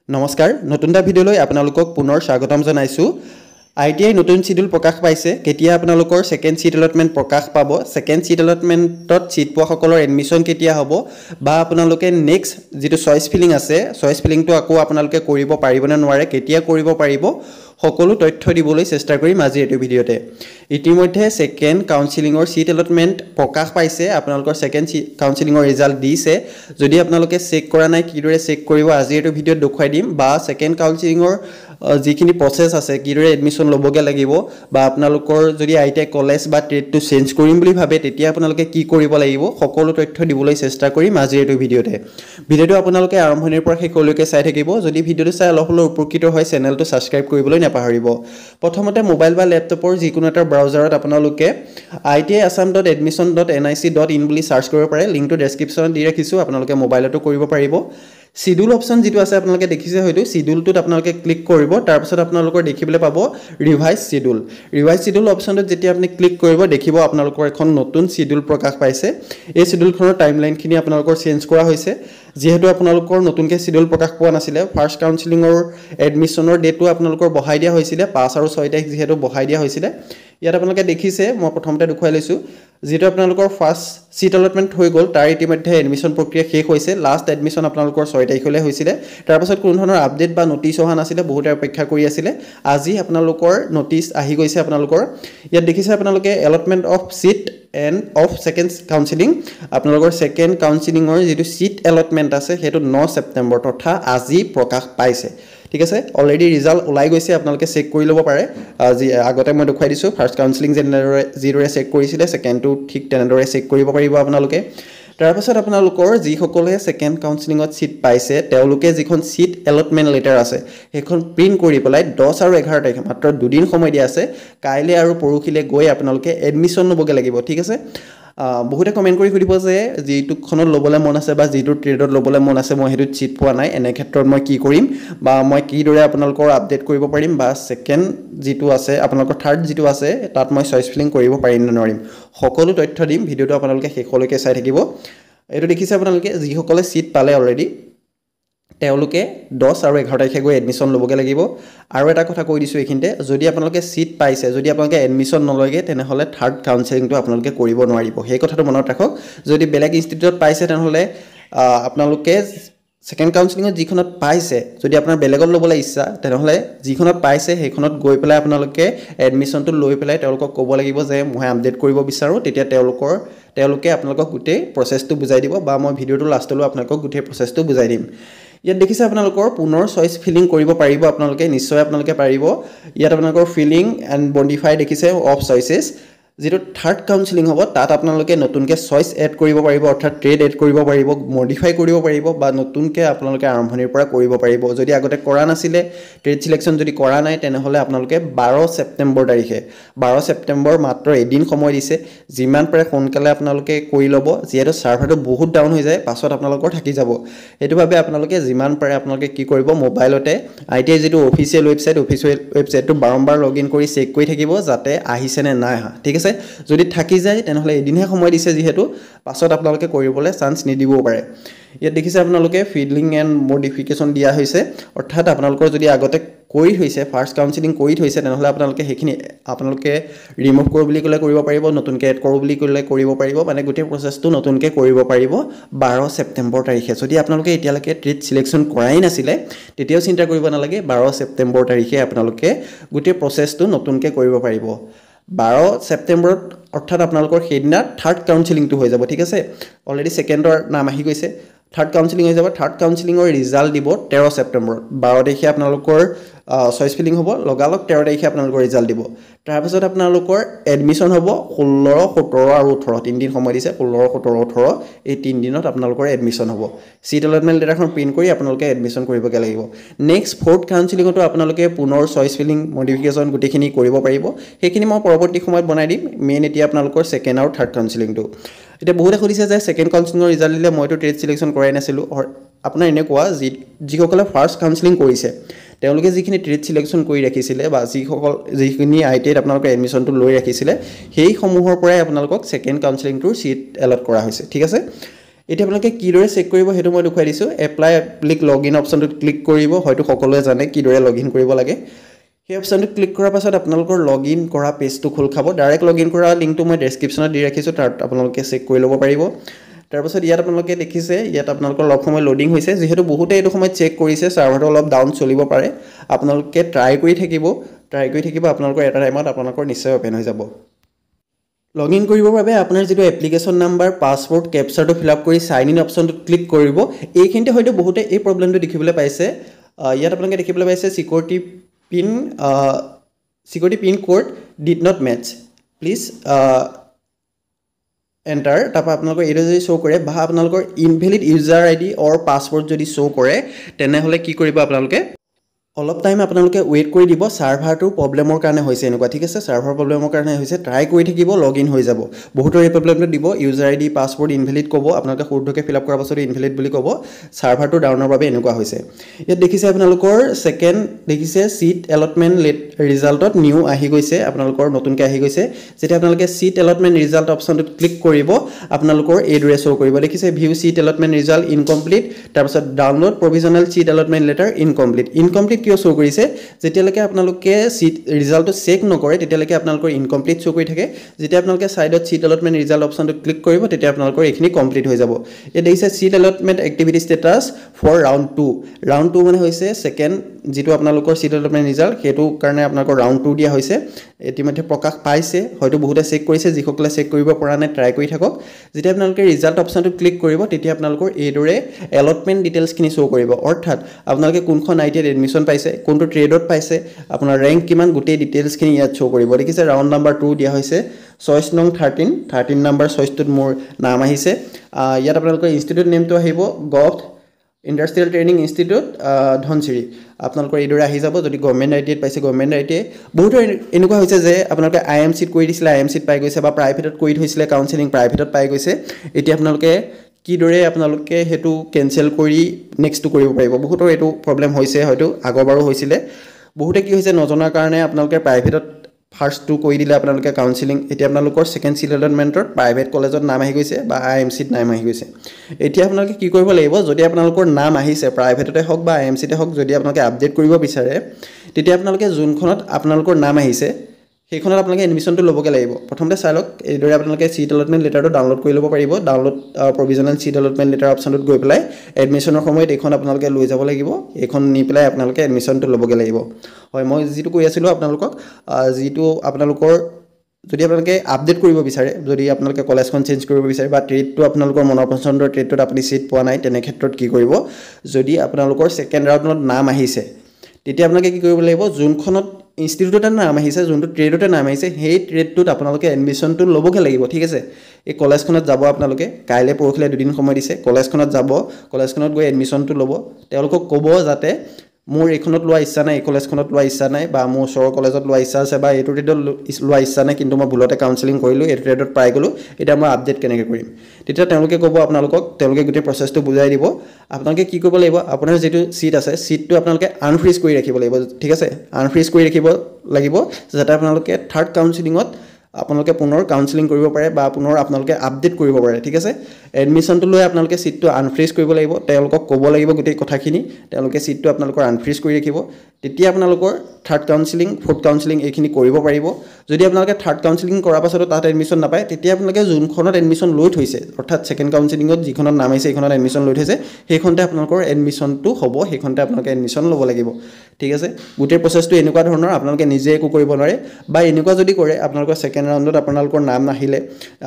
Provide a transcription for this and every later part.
নমস্কাৰ নতুন এটা ভিডিঅ'লৈ আপোনালোকক পুনৰ স্বাগতম জনাইছো আইটিআই নতুন শিডিউল প্ৰকাশ পাইছে কেতিয়া আপোনালোকৰ সেকেন্ড সিট এলটমেন্ট প্ৰকাশ পাব সেকেন্ড সিট এলটমেন্টত সিট পোৱা সকলৰ এডমিশন কেতিয়া হ'ব বা আপোনালোকে নেক্সট যেটো চয়েস ফিলিং আছে চয়েস ফিলিংটো আকৌ আপোনালোকে কৰিব পাৰিব নে নোৱাৰে কেতিয়া কৰিব পাৰিব সকলো তথ্য দিবলৈ চেষ্টা কৰিম আজি এই ভিডিঅ'তে ইতিমধ্যে সেকেন্ড কাউন্সেলিংৰ সিট এলটমেন্ট প্ৰকাশ পাইছে আপোনালোকৰ সেকেন্ড কাউন্সেলিংৰ ৰিজাল্ট দিছে যদি আপোনালোকে চেক কৰা নাই কিদৰে চেক কৰিব আজি এই ভিডিঅ'ত দেখুৱাই দিম বা সেকেন্ড কাউন্সেলিংৰ যিখিনি প্ৰসেস আছে কিদৰে এডমিশন লবগে লাগিব বা আপোনালোকৰ যদি আইটিআই কলেজ বা ট্ৰেডটো চেঞ্জ কৰিম বুলি ভাবে তেতিয়া আপোনালোকে কি কৰিব লাগিব সকলো তথ্য দিবলৈ চেষ্টা কৰিম আজি এই ভিডিঅ'তে ভিডিঅ'টো আপোনালোকে আৰম্ভণিৰ পৰা শেষলৈকে চাই থাকিব যদি ভিডিঅ'টো চাই অলপ হলেও উপকৃত হয় চেনেলটো সাবস্ক্ৰাইব কৰিবলৈ নাপাহৰিব প্ৰথমতে মোবাইল বা ল্যাপটপৰ যিকোনো এটা ব্ৰাউজাৰত আপোনালোকে itiasam.admission.nic.in বুলি সাৰ্চ কৰিব পাৰে লিংকটো ডেসক্ৰিপচনত দি ৰাখিছো আপোনালোকে মোবাইলতো কৰিব পাৰিব শিডিউল অপশন যেটো আছে আপোনালোকে দেখিছে হয়তো শিডিউলটোত আপোনালোকে ক্লিক কৰিব তাৰ পিছত আপোনালোকৰ দেখিবলৈ পাব ৰিভাইজ শিডিউল অপশনটোত যেতিয়া আপুনি ক্লিক কৰিব দেখিব আপোনালোকৰ এখন নতুন শিডিউল প্ৰকাশ পাইছে এই শিডিউলখনৰ টাইমলাইনখিনি আপোনালোকৰ চেঞ্জ কৰা হৈছে যেহেতু আপোনালোকৰ নতুনকৈ শিডিউল প্ৰকাশ পোৱা নাছিলে ফাৰ্স্ট কাউন্সেলিংৰ এডমিশনৰ ডেটটো আপোনালোকৰ বহাই দিয়া হৈছিল 5 আৰু 6 তাৰিখ যেহেতু বহাই দিয়া হৈছিল ইয়াত আপোনালোকে দেখিছে মই প্ৰথমতে দেখুৱাই লৈছো যেটো আপোনালোকৰ ফাৰ্স্ট সিট এলটমেন্ট হৈ গল তাৰ ইতিমধ্যে এডমিশন প্ৰক্ৰিয়া শেষ হৈছে লাষ্ট এডমিশন আপোনালোকৰ 6 তাৰিখলৈ হৈছিল তাৰ পাছত কোনো ধৰণৰ আপডেট বা নোটিছ অহা নাছিল বহুত অপেক্ষা কৰি আছিল আজি আপোনালোকৰ নোটিছ আহি গৈছে আপোনালোকৰ ইয়াত দেখিছে আপোনালোকে allotment of seat and of second counselling আপোনালোকৰ সেকেন্ড কাউন্সেলিংৰ যেটো সিট এলটমেন্ট আছে হেতু 9 সেপ্টেম্বৰ তথা আজি প্ৰকাশ পাইছে ঠিক আছে অলৰেডি ৰিজাল্ট ওলাই গৈছে আপোনালোকে চেক কৰি লব পাৰে আজি আগতে মই দেখুৱাই দিছো ফাৰ্স্ট কাউন্সেলিং যেনেদৰে চেক কৰিছিলে সেকেন্ডটো ঠিক তেনেদৰে চেক কৰিব পাৰিব আপোনালোকে তাৰ পাছত আপোনালোকৰ যি সকলে সেকেন্ড কাউন্সেলিংত সিট পাইছে তেওঁলোকে যিখন সিট এলটমেন্ট লেটাৰ আছে সেইখন প্ৰিন্ট কৰি পেলাই 10 আৰু 11 তাৰিখ মাত্ৰ দুদিন সময় দিয়া আছে কাইলে আৰু পৰহিলে গৈ আপোনালোকে এডমিশন লবগে লাগিব ঠিক আছে বহুতে কমেন্ট কৰি সুধিব যে যেটো খনত লবলে মন আছে বা যেটো ট্ৰেডত লবলে মন আছে মই হেতু চিট পোৱা নাই এনে ক্ষেত্ৰত মই কি কৰিম বা মই কি দৰে আপোনালোকৰ আপডেট কৰিব পাৰিম বা সেকেন্ড যেটো আছে আপোনালোকৰ থাৰ্ড যেটো আছে তাত মই চয়েস ফিলিং কৰিব পাৰিম নে নোৱাৰিম সকলো তথ্য দিম ভিডিওটো আপোনালোকে শেষলৈকে চাই থাকিব এটো দেখিছে আপোনালোকে যি সকলে সিট পালে অলৰেডি তেওঁলোকে 10 আৰু 11 তাৰিখে গৈ এডমিশন লবগে লাগিব আৰু এটা কথা কৈ দিছো এখিনতে যদি আপোনালোকে সিট পাইছে যদি আপোনালোকে এডমিশন নলয়গে তেনেহলে থাৰ্ড কাউন্সেলিংটো আপোনালোকে কৰিব নোৱাৰিব সেই কথাটো মনত ৰাখক যদি বেলেগ ইনষ্টিটিউটত পাইছে তেনেহলে আপোনালোকে সেকেন্ড কাউন্সেলিংত যিখনত পাইছে যদি আপোনাৰ বেলেগত লবলৈ ইচ্ছা তেনেহলে যিখনত পাইছে সেইখনত গৈ পেলাই আপোনালোকে এডমিশনটো লৈ পেলাই তেওঁলোকক ক'ব লাগিব যে মই আপডেট কৰিব বিচাৰো তেতিয়া তেওঁলোকে আপোনালোকক গোটেই প্ৰসেসটো বুজাই দিব বা মই ভিডিওটো লাষ্টলৈ আপোনালোকক গোটেই প্ৰসেসটো বুজাই দিম ইয়াত দেখিছে আপোনালোকৰ পুনৰ চয়েস ফিলিং কৰিব পাৰিব আপোনালোকে নিশ্চয় আপোনালোকে পাৰিব ইয়াত আপোনালোকৰ ফিলিং এন্ড মডিফাই দেখিছে অফ চয়েসেস যেটো থাৰ্ড কাউন্সেলিং হ'ব তাত আপোনালোকে নতুনকে চয়েস এড কৰিব পাৰিব অৰ্থাৎ ট্ৰেড এড কৰিব পাৰিব মডিফাই কৰিব পাৰিব বা নতুনকে আপোনালোকে আৰম্ভণিৰ পৰা কৰিব পাৰিব যদি আগতে কৰা নাছিলে ট্ৰেড সিলেকশন যদি কৰা নাই তেনেহলে আপোনালোকে 12 সেপ্টেম্বৰ তাৰিখে 12 সেপ্টেম্বৰ মাত্ৰ এদিন সময় দিছে যিমান পাৰে সোনকালে আপোনালোকে কৰি লব যেহেতু সাৰ্ভাৰটো বহুত ডাউন হৈ যায় পাছত আপোনালোকৰ থাকি যাব এটো ভাবে আপোনালোকে যিমান পাৰে আপোনালোকে কি কৰিব মোবাইলতে আইটিআই যেটো অফিচিয়েল ৱেবসাইটটো বাৰম্বাৰ লগইন কৰি চেক কৰি থাকিব যাতে আহিছে নে নাই ঠিক আছে যদি থাকি যায় তেনেহলে এদিনহে সময় দিছে যেহেতু পাছত আপোনালোকে কৰিবলৈ চান্স নিদিব পাৰে ইয়াত দেখিছে আপোনালোকে ফিলিং এন্ড মডিফিকেশন দিয়া হৈছে অৰ্থাৎ আপোনালোকৰ যদি আগতে কৰি হৈছে ফাৰ্স্ট কাউন্সেলিং কৰি থৈছে তেনেহলে আপোনালোকে হেখিনি আপোনালোকে ৰিমুভ কৰিব বুলি কলে কৰিব পাৰিব নতুনকে এড কৰিব বুলি কলে কৰিব পাৰিব মানে গোটেই প্ৰসেসটো নতুনকে কৰিব পাৰিব 12 সেপ্টেম্বৰ তাৰিখে যদি আপোনালোকে এতিয়ালৈকে ট্ৰেড সিলেকশন কৰাই নাছিলে তেতিয়াও চিন্তা কৰিব নালাগে 12 সেপ্টেম্বৰ তাৰিখে আপোনালোকে গোটেই প্ৰসেসটো নতুনকে কৰিব পাৰিব 12 সেপ্টেম্বৰত অৰ্থাৎ আপোনালোকৰ হেদিনা থাৰ্ড কাউন্সেলিংটো হৈ যাব ঠিক আছে অলৰেডি সেকেন্ডৰ নাম আহি গৈছে থাৰ্ড কাউন্সেলিং হৈ যাব থাৰ্ড কাউন্সেলিংৰ ৰিজাল্ট দিব 13 সেপ্টেম্বৰ 12 তাৰিখে আপোনালোকৰ চয়েস ফিলিং হ'ব লগালক 13 তাৰিখে আপোনালোকৰ ৰিজাল্ট দিব তাৰ পাছত আপোনালোকৰ এডমিশন হ'ব 16 17 আৰু 18 তিন দিন সময় দিছে 16 17 18 এই তিন দিনত আপোনালোকৰ এডমিশন হ'ব সিট এলটমেন্ট লেটাৰখন প্ৰিন্ট কৰি আপোনালোকে এডমিশন কৰিবগে লাগিব নেক্সট ফৰ্থ কাউন্সেলিংটো আপোনালোকে পুনৰ চয়েস ফিলিং মডিফিকেশন গুটেখিনি কৰিব পাৰিব সেইখিনি মই পৰৱৰ্তী সময়ত বনাই দিম মেইন এতিয়া আপোনালোকৰ সেকেন্ড আৰু থাৰ্ড কাউন্সেলিংটো এটা বহুতে খুদিছে যে সেকেন্ড কাউন্সেলিংৰ ৰিজাল্ট দিলে মইতো ট্ৰেড সিলেকশন কৰাই নাছিলো আপোনাৰ এনেকুৱা যিসকলে ফাৰ্স্ট কাউন্সেলিং কৰিছে তেওঁলোকে যিখিনি ট্ৰেড সিলেকশন কৰি ৰাখিছিলে বা যিখিনি আইটিআইত আপোনালোকৰ এডমিশনটো লৈ ৰাখিছিলে সেই সমূহৰ পৰাই আপোনালোকক সেকেন্ড কাউন্সেলিংটোৰ সিট এলট কৰা হৈছে ঠিক আছে এতিয়া আপোনালোকে কিদৰে চেক কৰিব সেইটো মই দেখুৱাই দিছোঁ এপ্লাই ক্লিক লগইন অপশ্যনটোত ক্লিক কৰিব হয়তো সকলোৱে জানে কিদৰে লগইন কৰিব লাগে সেই অপশ্যনটোত ক্লিক কৰাৰ পাছত আপোনালোকৰ লগইন কৰা পেজটো খোল খাব ডাইৰেক্ট লগইন কৰা লিংকটো মই ডেছক্ৰিপশ্যনত দি ৰাখিছোঁ তাত আপোনালোকে চেক কৰি ল'ব পাৰিব তাৰপাছত ইয়াত আপোনালোকে দেখিছে ইয়াত আপোনালোকৰ অলপ সময় লোডিং হৈছে যিহেতু বহুতে এইটো সময় চেক কৰিছে চাৰ্ভাৰটো অলপ ডাউন চলিব পাৰে আপোনালোকে ট্ৰাই কৰি থাকিব আপোনালোকৰ এটা টাইমত আপোনালোকৰ নিশ্চয় অপেন হৈ যাব লগইন কৰিবৰ বাবে আপোনাৰ যিটো এপ্লিকেশ্যন নাম্বাৰ পাছৱৰ্ড কেপচাৰটো ফিল আপ কৰি সাইন ইন অপশ্যনটোত ক্লিক কৰিব এইখিনিতে হয়তো বহুতে এই প্ৰব্লেমটো দেখিবলৈ পাইছে ইয়াত আপোনালোকে দেখিবলৈ পাইছে security pin code did not match please enter তাৰপৰা আপোনালোকৰ এইটো যদি শ্ব' কৰে বা আপোনালোকৰ ইনভেলিড ইউজাৰ আইডি অৰ পাছৱৰ্ড যদি শ্ব' কৰে তেনেহ'লে কি কৰিব আপোনালোকে অলপ টাইম আপোনালোকে ৱেইট কৰি দিব সাৰ্ভাৰটো প্ৰব্লেমৰ কাৰণে হৈছে এনেকুৱা ঠিক আছে সাৰ্ভাৰ প্ৰব্লেমৰ কাৰণে হৈছে ট্ৰাই কৰি থাকিব লগইন হৈ যাব বহুতৰ এই প্ৰব্লেমটো দিব ইউজাৰ আইডি পাছৱৰ্ড ইনভেলিড ক'ব আপোনালোকে শুদ্ধকৈ ফিল আপ কৰাৰ পাছত ইনভেলিড বুলি ক'ব সাৰ্ভাৰটো ডাউনৰ বাবে এনেকুৱা হৈছে ইয়াত দেখিছে আপোনালোকৰ সেকেন্ড দেখিছে সিট এলটমেন্ট ৰিজাল্টত নিউ আহি গৈছে আপোনালোকৰ নতুনকৈ আহি গৈছে যেতিয়া আপোনালোকে সিট এলটমেন্ট ৰিজাল্ট অপশ্যনটোত ক্লিক কৰিব আপোনালোকৰ এইদৰে শ্ব' কৰিব দেখিছে view seat allotment result incomplete তাৰপিছত download provisional seat allotment letter incomplete কিয় শ্ব' কৰিছে যেতিয়ালৈকে আপোনালোকে সিট ৰিজাল্টটো চেক নকৰে তেতিয়ালৈকে আপোনালোকৰ ইনকমপ্লিট শ্ব' কৰি থাকে যেতিয়া আপোনালোকে সাইডত সিট এলটমেন্ট ৰিজাল্ট অপশ্যনটোত ক্লিক কৰিব তেতিয়া আপোনালোকৰ এইখিনি কমপ্লিট হৈ যাব এই দেখিছে seat allotment activity status for round 2 মানে হৈছে সেকেন্ড যেটো আপোনালোকৰ সিট এলটমেন্ট ৰিজাল্ট সেইটো কাৰণে আপোনালোকৰ ৰাউণ্ড 2 দিয়া হৈছে ইতিমধ্যে প্ৰকাশ পাইছে হয়তো বহুতে চেক কৰিছে যিসকলে চেক কৰিব পৰা নাই ট্ৰাই কৰি থাকক যেতিয়া আপোনালোকে ৰিজাল্ট অপশ্যনটোত ক্লিক কৰিব তেতিয়া আপোনালোকৰ এইদৰে এলটমেন্ট ডিটেইলছখিনি শ্ব' কৰিব অৰ্থাৎ আপোনালোকে কোনখন আইটিত এডমিশ্যন পাইছে কোনটো ট্ৰেডত পাইছে আপোনাৰ ৰেংক কিমান গোটেই ডিটেইলছখিনি ইয়াত শ্ব' কৰিব দেখিছে ৰাউণ্ড নাম্বাৰ 2 দিয়া হৈছে চইচ নং 13 নাম্বাৰ চইচটোত মোৰ নাম আহিছে ইয়াত আপোনালোকৰ ইনষ্টিটিউট নেমটো আহিব গভ ইণ্ডাষ্ট্ৰিয়েল ট্ৰেইনিং ইনষ্টিটিউট ধনচিৰি আপোনালোকৰ এইদৰে আহি যাব যদি গভৰ্ণমেণ্ট আইটিত পাইছে গভৰ্ণমেণ্ট আইটিয়ে বহুতো এনেকুৱা হৈছে যে আপোনালোকে IMCত কৰি দিছিলে IMCত পাই গৈছে বা প্ৰাইভেটত কৰি থৈছিলে কাউন্সেলিং প্ৰাইভেটত পাই গৈছে এতিয়া আপোনালোকে কিদৰে আপোনালোকে হেতু কেনসেল কৰি নেক্সটটো কৰিব পাৰিব বহুতৰ এটো প্ৰবলেম হৈছে হয়তো আগৰবাৰো হৈছিলে বহুতে কি হৈছে নজনাৰ কাৰণে আপোনালোকে প্ৰাইভেটত ফাৰ্স্ট টু কৰি দিলে আপোনালোকে কাউন্সেলিং এতিয়া আপোনালোকৰ সেকেন্ড সিট এলটমেন্টৰ প্ৰাইভেট কলেজত নাম আহি গৈছে বা IMCত নাম আহি গৈছে এতিয়া আপোনালোকে কি কৰিব লাগিব যদি আপোনালোকৰ নাম আহিছে প্ৰাইভেটতে হওক বা IMCতে হওক যদি আপোনালোকে আপডেট কৰিব বিচাৰে তেতিয়া আপোনালোকে যোনখনত আপোনালোকৰ নাম আহিছে সেইখনত আপোনালোকে এডমিশ্যনটো ল'বগে লাগিব প্ৰথমতে চাই লওক এইদৰে আপোনালোকে সিট এলটমেন্ট লেটাৰটো ডাউনলোড কৰি ল'ব পাৰিব download provisional seat allotment letter অপশ্যনটোত গৈ পেলাই এডমিশ্যনৰ সময়ত এইখন আপোনালোকে লৈ যাব লাগিব এইখন নি পেলাই আপোনালোকে এডমিশ্যনটো ল'বগে লাগিব হয় মই যেটো কৈ আছিলো আপোনালোকক যেটো আপোনালোকৰ যদি আপোনালোকে আপডেট কৰিব বিচাৰে যদি আপোনালোকে কলেজখন চেঞ্জ কৰিব বিচাৰে বা ট্ৰেডটো আপোনালোকৰ মনৰ পছন্দৰ ট্ৰেডটোত আপুনি সিট পোৱা নাই তেনে ক্ষেত্ৰত কি কৰিব যদি আপোনালোকৰ সেকেন্ড ৰাউণ্ডত নাম আহিছে তেতিয়া আপোনালোকে কি কৰিব লাগিব যোনখনত ইনষ্টিটিউটতে নাম আহিছে যোনটো ট্ৰেডতে নাম আহিছে সেই ট্ৰেডটোত আপোনালোকে এডমিশ্যনটো ল'বগে লাগিব ঠিক আছে এই কলেজখনত যাব আপোনালোকে কাইলে পৰখিলে দুদিন সময় দিছে কলেজখনত যাব কলেজখনত গৈ এডমিশ্যনটো ল'ব তেওঁলোকক ক'ব যাতে মোৰ এইখনত লোৱা ইচ্ছা নাই এই কলেজখনত লোৱা ইচ্ছা নাই বা মোৰ ওচৰৰ কলেজত লোৱা ইচ্ছা আছে বা এইটো ট্ৰেডত লোৱা ইচ্ছা নাই কিন্তু মই ভুলতে কাউন্সেলিং কৰিলো এই ট্ৰেডত পাই গলো এটা মই আপডেট কেনেকৈ কৰিম তেতিয়া তেওঁলোকে ক'ব আপোনালোকক তেওঁলোকে গোটেই প্ৰচেছটো বুজাই দিব আপোনালোকে কি কৰিব লাগিব আপোনাৰ যেটো সিট আছে সিটটো আপোনালোকে আনফ্ৰিজ কৰি ৰাখিব লাগিব ঠিক আছে আনফ্ৰিজ কৰি ৰাখিব লাগিব যাতে আপোনালোকে থাৰ্ড কাউন্সেলিংত আপোনালোকে পুনৰ কাউন্সেলিং কৰিব পাৰে বা পুনৰ আপোনালোকে আপডেট কৰিব পাৰে ঠিক আছে এডমিশ্যনটো লৈ আপোনালোকে সিটটো আনফ্ৰিজ কৰিব লাগিব তেওঁলোকক ক'ব লাগিব গোটেই কথাখিনি তেওঁলোকে সিটটো আপোনালোকৰ আনফ্ৰিজ কৰি ৰাখিব তেতিয়া আপোনালোকৰ থাৰ্ড কাউন্সেলিং ফোৰ্থ কাউন্সেলিং এইখিনি কৰিব পাৰিব যদি আপোনালোকে থাৰ্ড কাউন্সেলিং কৰাৰ পাছতো তাত এডমিশ্যন নাপায় তেতিয়া আপোনালোকে যোনখনত এডমিশ্যন লৈ থৈছে অৰ্থাৎ সেকেন্ড কাউন্সেলিংত যিখনত নাম আহিছে সেইখনত এডমিশ্যন লৈ থৈছে সেইখনতে আপোনালোকৰ এডমিশ্যনটো হ'ব সেইখনতে আপোনালোকে এডমিশ্যন ল'ব লাগিব ঠিক আছে গোটেই প্ৰচেছটো এনেকুৱা ধৰণৰ আপোনালোকে নিজে একো কৰিব নোৱাৰে বা এনেকুৱা যদি কৰে আপোনালোকৰ সেকেন্ড ৰাউণ্ডত আপোনালোকৰ নাম নাহিলে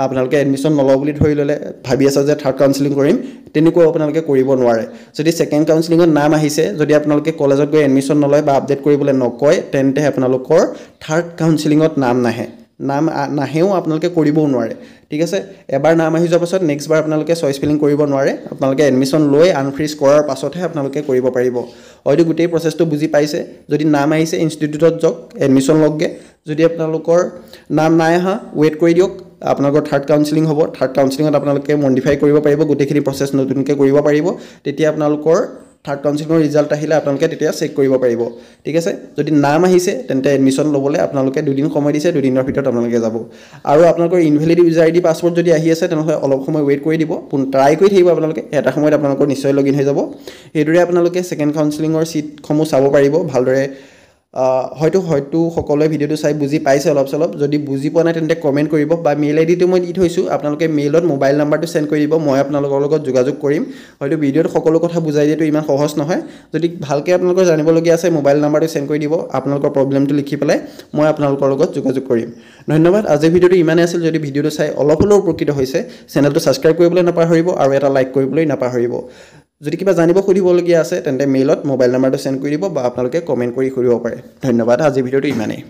আপোনালোকে এডমিশ্যন নলওঁ বুলি ধৰি ল'লে ভাবি আছে যে থাৰ্ড কাউন্সেলিং কৰিম তেনেকুৱা আপোনালোকে কৰিব নোৱাৰে যদি সেকেন্ড কাউন্সেলিংত নাম আহিছে যদি আপোনালোকে কলেজত গৈ এডমিশ্যন নলয় বা আপডেট কৰিবলৈ নকয় তেন্তে আপোনালোকৰ থাৰ্ড কাউন্সেলিংত নাম নাহেও আপোনালোকে কৰিবও নোৱাৰে ঠিক আছে এবাৰ নাম আহি যোৱাৰ পাছত নেক্সট বাৰ আপোনালোকে চইচ ফিলিং কৰিব নোৱাৰে আপোনালোকে এডমিশ্যন লৈ আনফ্ৰিজ কৰাৰ পাছতহে আপোনালোকে কৰিব পাৰিব হয়তো গোটেই প্ৰচেছটো বুজি পাইছে যদি নাম আহিছে ইনষ্টিটিউটত যাওক এডমিশ্যন লওকগে যদি আপোনালোকৰ নাম নাই আহা ৱেইট কৰি দিয়ক আপোনালোকৰ থাৰ্ড কাউন্সেলিং হ'ব থাৰ্ড কাউন্সেলিংত আপোনালোকে মডিফাই কৰিব পাৰিব গোটেইখিনি প্ৰচেছ নতুনকৈ কৰিব পাৰিব তেতিয়া আপোনালোকৰ থাৰ্ড কাউন্সিলিঙৰ ৰিজাল্ট আহিলে আপোনালোকে তেতিয়া চেক কৰিব পাৰিব ঠিক আছে যদি নাম আহিছে তেন্তে এডমিশ্যন ল'বলৈ আপোনালোকে 2 দিন সময় দিছে 2 দিনৰ ভিতৰত আপোনালোকে যাব আৰু আপোনালোকৰ ইনভ্যালিড ইউজাৰ আইডি পাছৱৰ্ড যদি আহি আছে তেনেহ'লে অলপ সময় ৱেইট কৰি দিব ট্ৰাই কৰি থাকিব আপোনালোকে এটা সময়ত আপোনালোকৰ নিশ্চয় লগইন হৈ যাব এইদৰে আপোনালোকে সেকেন্ড কাউন্সিলিঙৰ সিটসমূহ চাব পাৰিব ভালদৰে হয়তো সকলোৱে ভিডিওটো চাই বুজি পাইছে অলপ চলপ যদি বুজি পোৱা নাই তেন্তে কমেন্ট কৰিব বা মেইল আইডিটো মই দি থৈছো আপোনালোকে মেইলত মোবাইল নাম্বাৰটো সেন্ড কৰি দিব মই আপোনালোকৰ লগত যোগাযোগ কৰিম হয়তো ভিডিওত সকলো কথা বুজাই দিয়াটো ইমান সহজ নহয় যদি ভালকৈ আপোনালোকৰ জানিবলগীয়া আছে মোবাইল নাম্বাৰটো সেন্ড কৰি দিব আপোনালোকৰ প্ৰবলেমটো লিখি পেলাই মই আপোনালোকৰ লগত যোগাযোগ কৰিম ধন্যবাদ আজিৰ ভিডিওটো ইমানেই আছিল যদি ভিডিওটো চাই অলপ হ'লেও উপকৃত হৈছে চেনেলটো সাবস্ক্ৰাইব কৰিবলৈ নাপাহৰিব আৰু এটা লাইক কৰিবলৈ নাপাহৰিব যদি কিবা জানিব খুদিবলগীয়া আছে তেন্তে মেইলত মোবাইল নাম্বাৰটো সেন্ড কৰি দিব বা আপোনালোকে কমেন্ট কৰি খুদিব পাৰে ধন্যবাদ আজিৰ ভিডিওটো ইমানেই